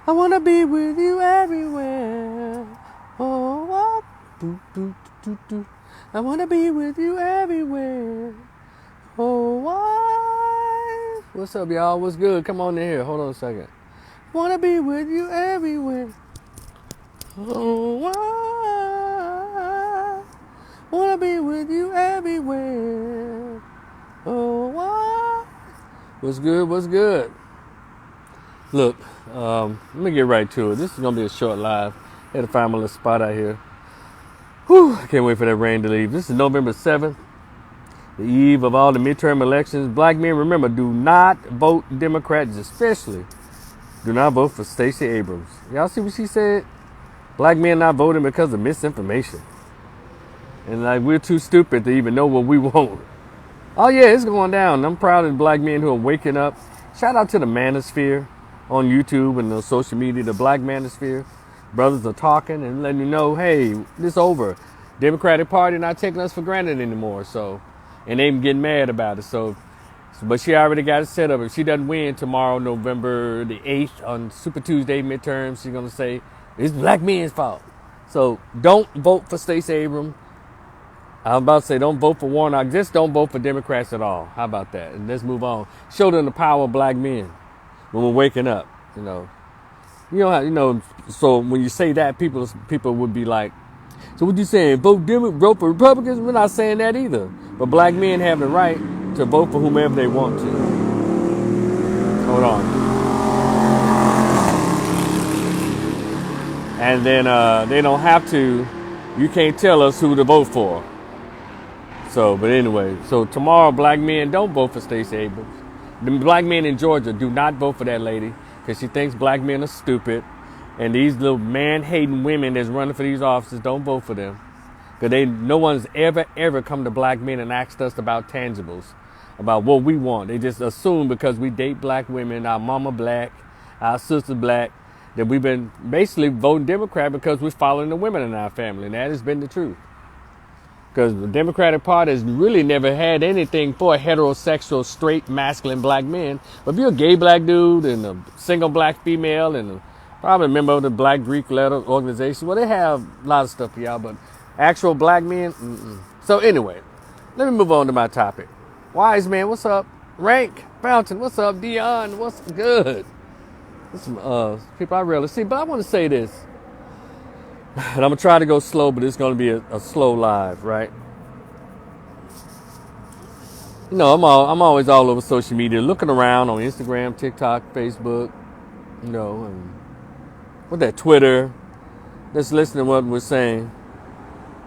I wanna be with you everywhere. Oh, what? Do, do, do, do. I wanna be with you everywhere. Oh, why? What's up, y'all? What's good? Come on in here. Hold on a second. Wanna be with you everywhere. Oh, why? Wanna be with you everywhere. Oh, why? What's good? What's good? Look, let me get right to it. This is gonna be a short live. Had to find my little spot out here. Whew, I can't wait for that rain to leave. This is November 7th, the eve of all the midterm elections. Black men, remember, do not vote Democrats, especially do not vote for Stacey Abrams. Y'all see what she said? Black men not voting because of misinformation. And like, we're too stupid to even know what we want. Oh yeah, it's going down. I'm proud of the black men who are waking up. Shout out to the manosphere on YouTube and the social media, the black manosphere. Brothers are talking and letting you know, hey, this over. Democratic Party not taking us for granted anymore. So, and they getting mad about it. So, but she already got it set up. If she doesn't win tomorrow, November the 8th, on Super Tuesday midterms, she's going to say, it's black men's fault. So don't vote for Stacey Abrams. I'm about to say don't vote for Warnock. Just don't vote for Democrats at all. How about that? And let's move on. Show them the power of black men when we're waking up. You know how, so when you say that, people would be like, so what you saying? Vote for Republicans? We're not saying that either. But black men have the right to vote for whomever they want to. Hold on. And then they don't have to. You can't tell us who to vote for. So, but anyway, so tomorrow, black men, don't vote for Stacey Abrams. The black men in Georgia, do not vote for that lady because she thinks black men are stupid. And these little man-hating women that's running for these offices, don't vote for them. Because no one's ever come to black men and asked us about tangibles, about what we want. They just assume because we date black women, our mama black, our sister black, that we've been basically voting Democrat because we're following the women in our family. And that has been the truth. Because the Democratic Party has really never had anything for heterosexual, straight, masculine black men. But if you're a gay black dude and a single black female and probably a member of the Black Greek Letter organization, well, they have a lot of stuff for y'all, but actual black men, So anyway, let me move on to my topic. Wise man, what's up? Rank, Fountain, what's up? Dion, what's good? Some people I rarely see, but I want to say this. And I'm going to try to go slow, but it's going to be a slow live, right? I'm always all over social media, looking around on Instagram, TikTok, Facebook, and with that Twitter, just listening to what we're saying,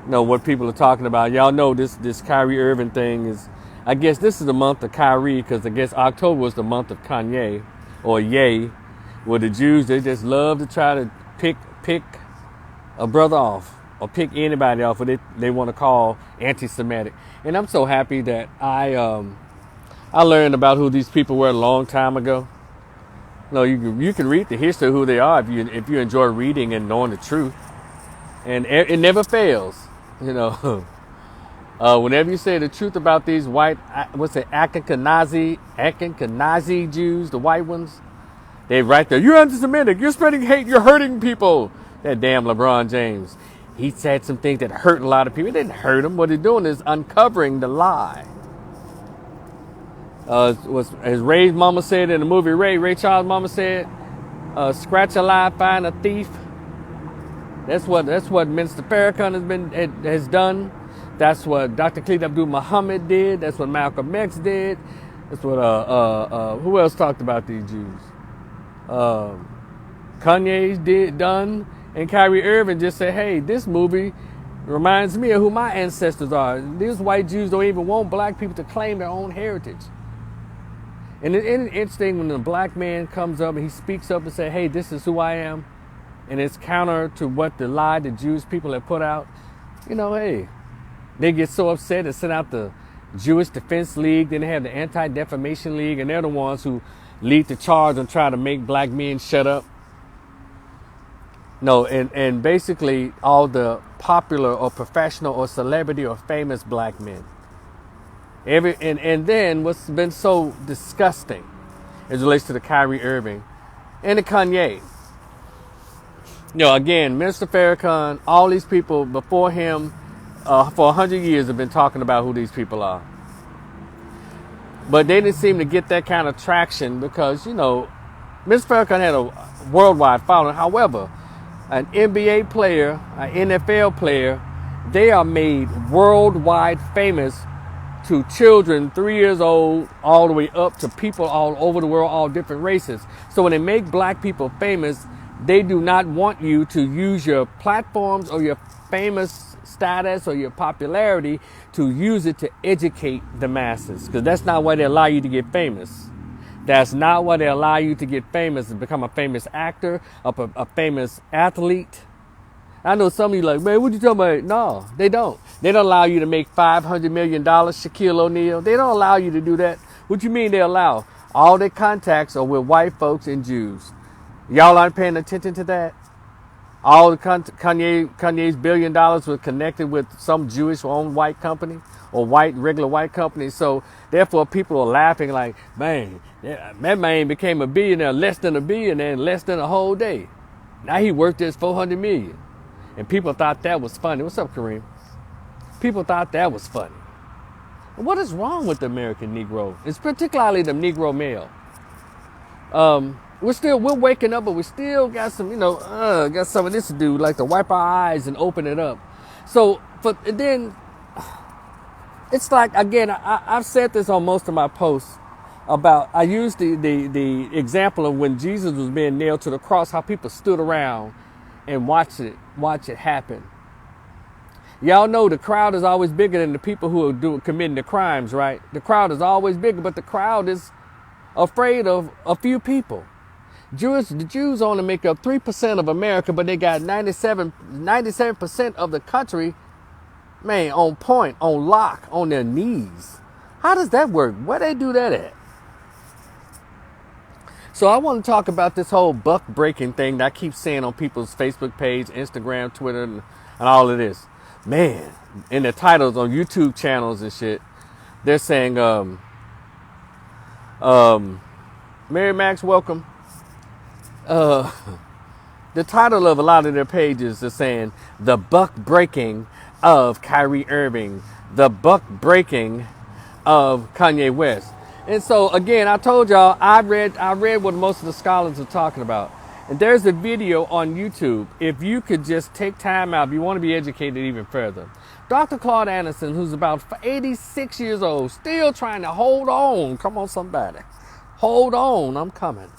what people are talking about. Y'all know this Kyrie Irving thing is, I guess this is the month of Kyrie, because I guess October was the month of Kanye, or Ye, where the Jews, they just love to try to pick a brother off or pick anybody off what they want to call anti-Semitic. And I'm so happy that I learned about who these people were a long time ago. You can read the history of who they are if you enjoy reading and knowing the truth. And it never fails. Whenever you say the truth about these white, Ashkenazi Jews, the white ones, they right there, you're anti-Semitic, you're spreading hate, you're hurting people. That damn LeBron James. He said some things that hurt a lot of people. It didn't hurt him. What he's doing is uncovering the lie. As Ray's mama said in the movie Ray Charles' mama said, scratch a lie, find a thief. That's what Minister Farrakhan has done. That's what Dr. Khalid Abdul Muhammad did. That's what Malcolm X did. That's what who else talked about these Jews? Kanye's done. And Kyrie Irving just said, hey, this movie reminds me of who my ancestors are. These white Jews don't even want black people to claim their own heritage. And it's interesting when a black man comes up and he speaks up and says, hey, this is who I am. And it's counter to what the lie the Jewish people have put out. Hey, they get so upset and send out the Jewish Defense League. Then they have the Anti-Defamation League. And they're the ones who lead the charge on trying to make black men shut up. And basically all the popular or professional or celebrity or famous black men. And then what's been so disgusting as it relates to the Kyrie Irving and the Kanye. Again, Minister Farrakhan, all these people before him for 100 years have been talking about who these people are. But they didn't seem to get that kind of traction because, Mr. Farrakhan had a worldwide following. However, an NBA player, an NFL player, they are made worldwide famous to children 3 years old all the way up to people all over the world, all different races. So when they make black people famous, they do not want you to use your platforms or your famous status or your popularity to use it to educate the masses, because that's not why they allow you to get famous. That's not why they allow you to get famous and become a famous actor, a famous athlete. I know some of you like, man, what you talking about? No, they don't. They don't allow you to make $500 million, Shaquille O'Neal. They don't allow you to do that. What you mean they allow? All their contacts are with white folks and Jews. Y'all aren't paying attention to that? All the Kanye's $1 billion was connected with some Jewish-owned white company or regular white company. So therefore, people are laughing like, man, that man became a billionaire, less than a billionaire in less than a whole day. Now he worked his $400 million. And people thought that was funny. What's up, Kareem? People thought that was funny. What is wrong with the American Negro? It's particularly the Negro male. We're waking up, but we still got some, got some of this to do, like to wipe our eyes and open it up. So, then, it's like, again, I've said this on most of my posts about, I used the example of when Jesus was being nailed to the cross, how people stood around and watch it happen. Y'all know the crowd is always bigger than the people who are committing the crimes, right? The crowd is always bigger, but the crowd is afraid of a few people. The Jews only make up 3% of America, but they got 97% of the country, man, on point, on lock, on their knees. How does that work? Where they do that at? So I want to talk about this whole buck breaking thing that I keep seeing on people's Facebook page, Instagram, Twitter, and all of this. Man, in the titles on YouTube channels and shit, they're saying, Mary Max, welcome. The title of a lot of their pages is saying the buck breaking of Kyrie Irving, the buck breaking of Kanye West. And so again, I told y'all I read what most of the scholars are talking about. And there's a video on YouTube. If you could just take time out, if you want to be educated even further. Dr. Claude Anderson, who's about 86 years old, still trying to hold on. Come on, somebody. Hold on, I'm coming.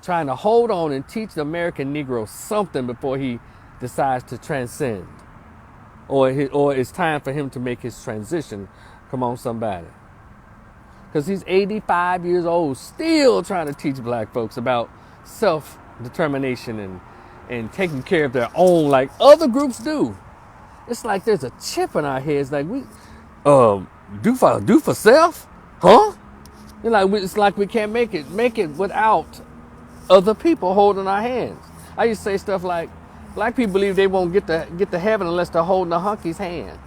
Trying to hold on and teach the American Negro something before he decides to transcend. Or it's time for him to make his transition. Come on, somebody. Because he's 85 years old, still trying to teach black folks about self-determination and taking care of their own like other groups do. It's like there's a chip in our heads like we do for self? Huh? It's like we can't make it without other people holding our hands. I used to say stuff like, black people believe they won't get to heaven unless they're holding a hunky's hand.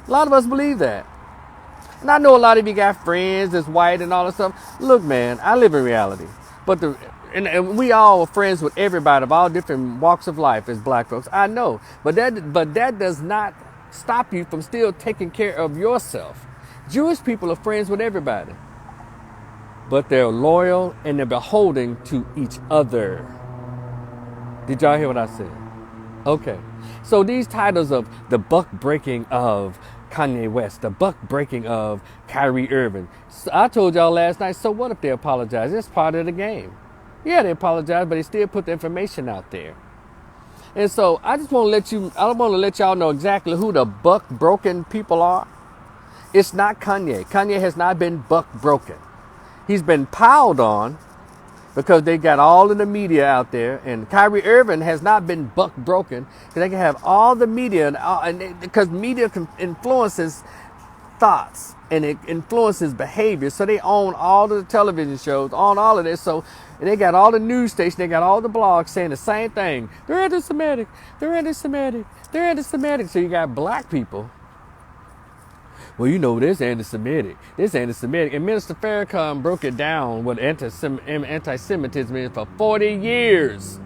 A lot of us believe that. And I know a lot of you got friends that's white and all that stuff. Look, man, I live in reality. But and we all are friends with everybody of all different walks of life as black folks. I know. But that does not stop you from still taking care of yourself. Jewish people are friends with everybody. But they're loyal and they're beholden to each other. Did y'all hear what I said? Okay. So these titles of the buck breaking of Kanye West, the buck breaking of Kyrie Irving. So I told y'all last night, so what if they apologize? It's part of the game. Yeah, they apologize, but they still put the information out there. And so I just want to let y'all know exactly who the buck broken people are. It's not Kanye. Kanye has not been buck broken. He's been piled on because they got all of the media out there. And Kyrie Irving has not been buck broken because they can have all the media because media influences thoughts and it influences behavior. So they own all of the television shows, own all of this. So they got all the news stations, they got all the blogs saying the same thing. They're anti-Semitic. They're anti-Semitic. They're anti-Semitic. So you got black people. Well, this anti-Semitic. This anti-Semitic. And Minister Farrakhan broke it down what anti-Semitism is for 40 years.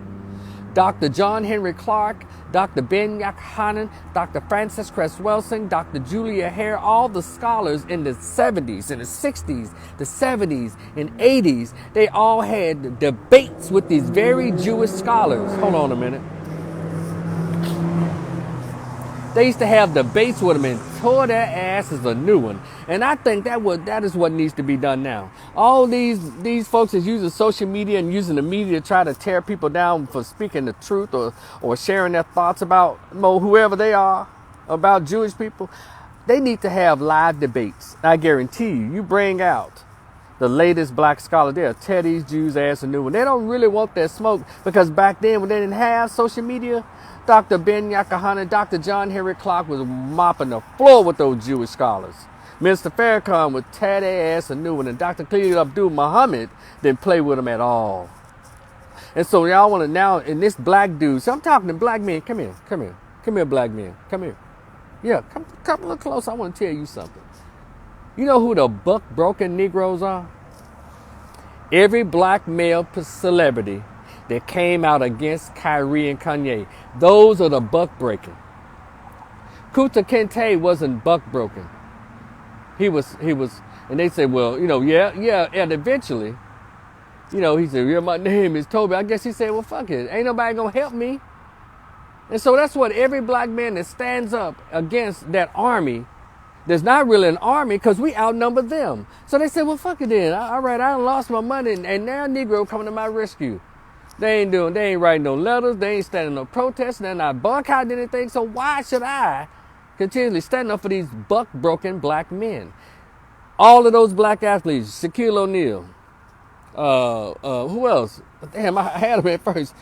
Dr. John Henry Clark, Dr. Ben Yakhanan, Dr. Frances Cress Welsing, Dr. Julia Hare, all the scholars in the 70s and the 60s, the 70s and 80s, they all had debates with these very Jewish scholars. Hold on a minute. They used to have debates with them and tore their asses a new one. And I think that is what needs to be done now. All these folks is using social media and using the media to try to tear people down for speaking the truth or sharing their thoughts about whoever they are, about Jewish people. They need to have live debates. I guarantee you bring out the latest black scholar, they'll tear these Jews' ass a new one. They don't really want that smoke because back then when they didn't have social media, Dr. Ben Yakahana, Dr. John Henry Clark was mopping the floor with those Jewish scholars. Mr. Farrakhan would tear their ass a new one, and Dr. Khalid Abdul Muhammad didn't play with them at all. And so y'all want to now, and this black dude, so I'm talking to black men, come here, black men, come here. Yeah, come a little close, I want to tell you something. You know who the buck-broken Negroes are? Every black male celebrity that came out against Kyrie and Kanye. Those are the buck-breaking. Kunta Kinte wasn't buck-broken. He was, and they said, well, yeah, and eventually, he said, yeah, my name is Toby. I guess he said, well, fuck it, ain't nobody gonna help me. And so that's what every black man that stands up against that army, there's not really an army because we outnumber them. So they said, well, fuck it then. All right, I done lost my money, and now Negro coming to my rescue. They ain't writing no letters, they ain't standing no protests, they're not boycotting anything, so why should I continually stand up for these buck-broken black men? All of those black athletes, Shaquille O'Neal, who else? Damn, I had him at first.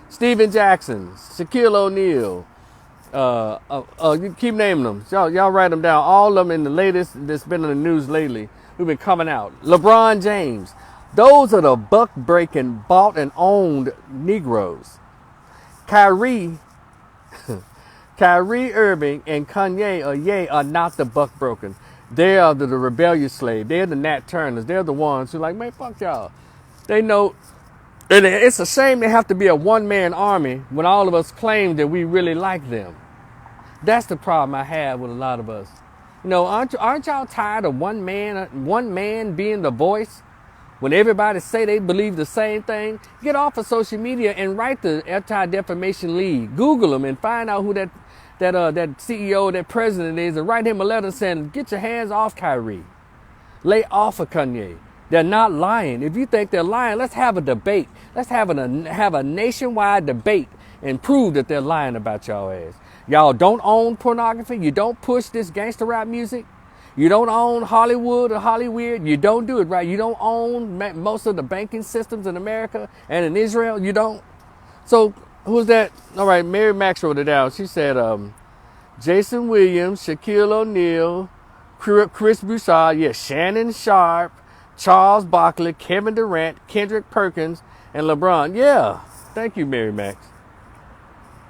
Steven Jackson, Shaquille O'Neal, you keep naming them. Y'all write them down. All of them in the latest that's been in the news lately who've been coming out. LeBron James. Those are the buck-breaking, bought and owned Negroes. Kyrie Irving and Kanye are not the buck-broken. They are the rebellious slave. They're the Nat Turners. They're the ones who like, man, fuck y'all. They know, and it's a shame they have to be a one-man army when all of us claim that we really like them. That's the problem I have with a lot of us. Aren't y'all tired of one man being the voice? When everybody say they believe the same thing, get off of social media and write the Anti-Defamation League. Google them and find out who that CEO, that president is, and write him a letter saying, get your hands off Kyrie. Lay off of Kanye. They're not lying. If you think they're lying, let's have a debate. Let's have a nationwide debate and prove that they're lying about y'all ass. Y'all don't own pornography. You don't push this gangster rap music. You don't own Hollywood or Hollyweird. You don't do it right. You don't own most of the banking systems in America and in Israel. You don't. So who's that? All right, Mary Max wrote it down. She said, Jason Williams, Shaquille O'Neal, Chris Broussard, Shannon Sharp, Charles Barkley, Kevin Durant, Kendrick Perkins, and LeBron. Yeah, thank you, Mary Max.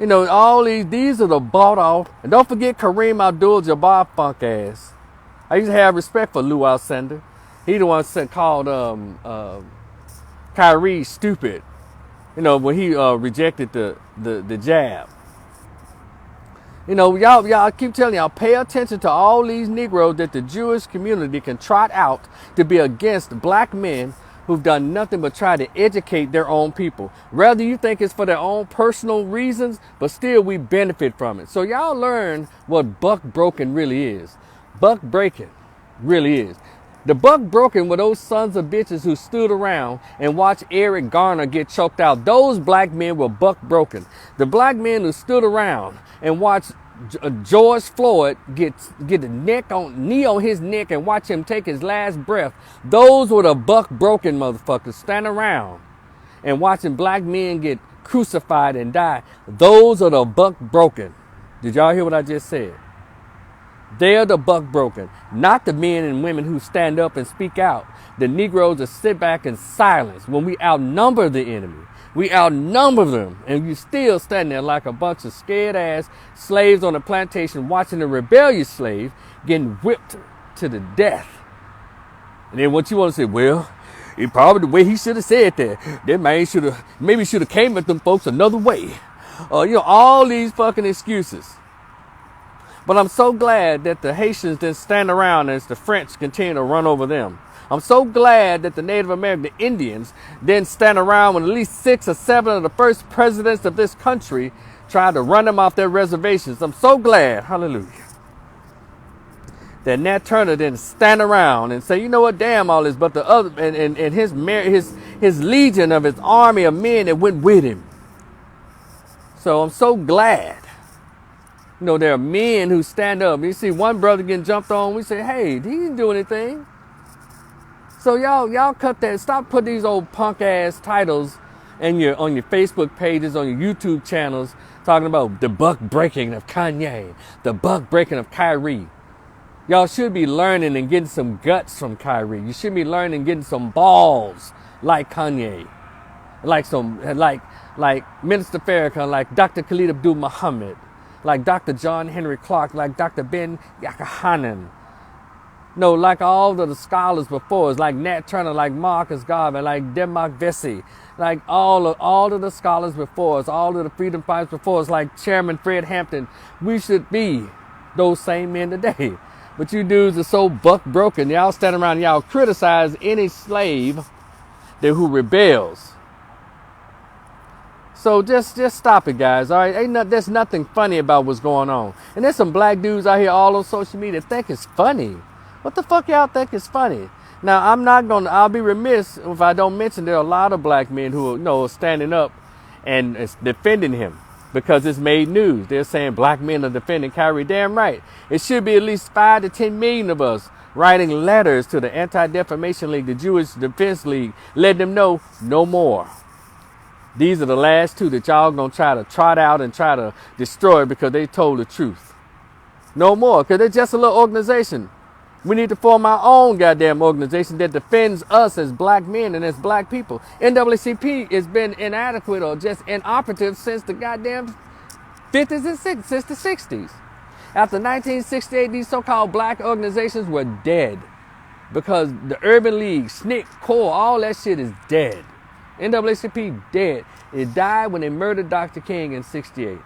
All these are the bought off. And don't forget Kareem Abdul-Jabbar funk ass. I used to have respect for Lou Alcindor. He the one called Kyrie stupid. When he rejected the jab. Y'all keep telling y'all, pay attention to all these Negroes that the Jewish community can trot out to be against black men who've done nothing but try to educate their own people. Rather you think it's for their own personal reasons, but still we benefit from it. So y'all learn what buck broken really is. Buck breaking really is. The buck broken were those sons of bitches who stood around and watched Eric Garner get choked out. Those black men were buck broken. The black men who stood around and watched George Floyd get the knee on his neck and watch him take his last breath. Those were the buck broken motherfuckers standing around and watching black men get crucified and die. Those are the buck broken. Did y'all hear what I just said? They're the buck broken, not the men and women who stand up and speak out. The Negroes that sit back in silence when we outnumber the enemy. We outnumber them, and you still stand there like a bunch of scared ass slaves on a plantation watching a rebellious slave getting whipped to the death. And then what you want to say, well, He probably the way he should have said that. That man maybe should have came at them folks another way. All these fucking excuses. But I'm so glad that the Haitians didn't stand around as the French continue to run over them. I'm so glad that the Native American Indians didn't stand around when at least 6 or 7 of the first presidents of this country tried to run them off their reservations. I'm so glad, hallelujah, that Nat Turner didn't stand around and say, you know what, damn all this, but the other and his legion of his army of men that went with him. So I'm so glad. There are men who stand up. You see one brother getting jumped on, we say, hey, he didn't do anything. So y'all cut that. Stop putting these old punk ass titles on your Facebook pages, on your YouTube channels, talking about the buck breaking of Kanye, the buck breaking of Kyrie. Y'all should be learning and getting some guts from Kyrie. You should be learning and getting some balls like Kanye, like Minister Farrakhan, like Dr. Khalid Abdul Muhammad, like Dr. John Henry Clark, like Dr. Ben Yakahanan. No, like all of the scholars before us, like Nat Turner, like Marcus Garvey, like Denmark Vesey, like all of the scholars before us, all of the freedom fighters before us, like Chairman Fred Hampton. We should be those same men today. But you dudes are so buck broken. Y'all stand around and y'all criticize any slave who rebels. So just stop it, guys. All right, there's nothing funny about what's going on. And there's some black dudes out here all on social media think it's funny. What the fuck y'all think is funny? Now, I'll be remiss if I don't mention there are a lot of black men who are standing up and defending him because it's made news. They're saying black men are defending Kyrie. Damn right. It should be at least 5 to 10 million of us writing letters to the Anti-Defamation League, the Jewish Defense League, letting them know no more. These are the last 2 that y'all gonna try to trot out and try to destroy because they told the truth. No more, because they're just a little organization. We need to form our own goddamn organization that defends us as black men and as black people. NAACP has been inadequate or just inoperative since the goddamn 50s and 60s, since the 60s. After 1968, these so-called black organizations were dead because the Urban League, SNCC, CORE, all that shit is dead. NAACP dead. It died when they murdered Dr. King in 68.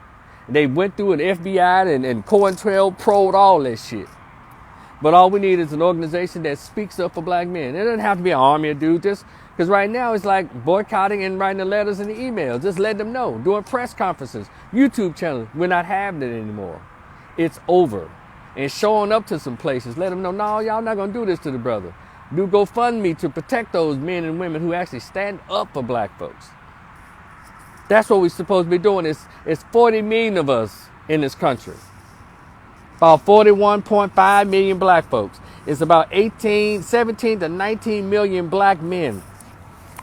They went through an FBI and COINTELPRO probed all that shit. But all we need is an organization that speaks up for black men. It doesn't have to be an army of dudes, just because right now it's like boycotting and writing the letters and the emails. Just let them know. Doing press conferences, YouTube channels. We're not having it anymore. It's over. And showing up to some places, let them know, no, y'all not going to do this to the brother. Do GoFundMe to protect those men and women who actually stand up for black folks. That's what we're supposed to be doing. It's 40 million of us in this country. About 41.5 million black folks. It's about 17 to 19 million black men.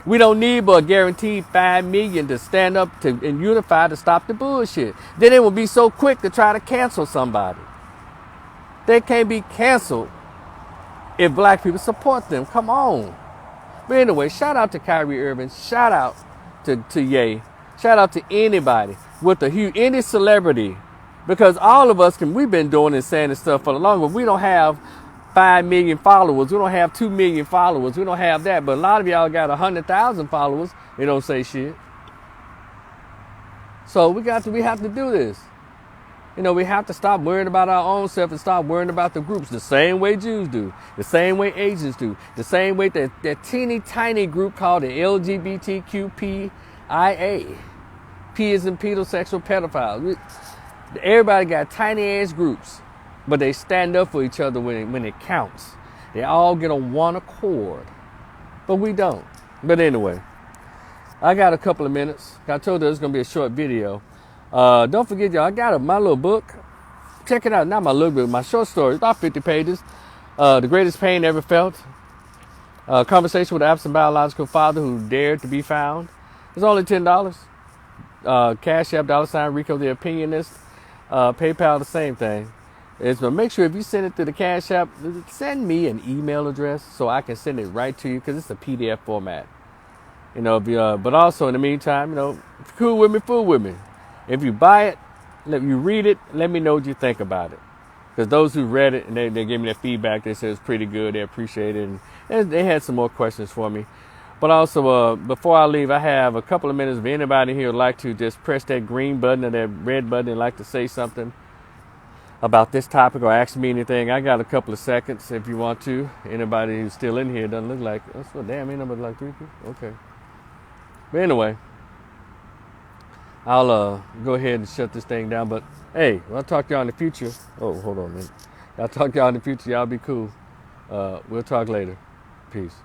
We don't need but a guaranteed 5 million to stand up and unify to stop the bullshit. Then they will be so quick to try to cancel somebody. They can't be canceled if black people support them. Come on. But anyway, shout out to Kyrie Irving. Shout out to Ye. Shout out to anybody with any celebrity. Because all of us we've been doing and saying this stuff for the long, but we don't have 5 million followers. We don't have 2 million followers. We don't have that. But a lot of y'all got 100,000 followers. They don't say shit. So we have to do this. We have to stop worrying about our own self and stop worrying about the groups the same way Jews do, the same way Asians do, the same way that teeny tiny group called the LGBTQPIA. P is in pedosexual pedophiles. Everybody got tiny ass groups, but they stand up for each other when it counts. They all get on one accord, but we don't. But anyway, I got a couple of minutes. I told you it's going to be a short video. Don't forget, y'all, I got my little book. Check it out. Not my little book, my short story. About 50 pages. The Greatest Pain Ever Felt. Conversation with an absent biological father who dared to be found. It's only $10. Cash App, $ Rico the Opinionist. PayPal, the same thing. But make sure if you send it to the Cash App, send me an email address so I can send it right to you because it's a PDF format. But also in the meantime, if you're cool with me, fool with me. If you buy it, you read it, let me know what you think about it. Because those who read it and they gave me their feedback, they said it's pretty good, they appreciate it, and they had some more questions for me. But also, before I leave, I have a couple of minutes. If anybody here would like to just press that green button or that red button and like to say something about this topic or ask me anything, I got a couple of seconds if you want to. Anybody who's still in here, doesn't look like, that's what, damn, ain't nobody like 3 people? Okay. But anyway, I'll go ahead and shut this thing down. But hey, I'll talk to y'all in the future. Oh, hold on a minute. I'll talk to y'all in the future. Y'all be cool. We'll talk later. Peace.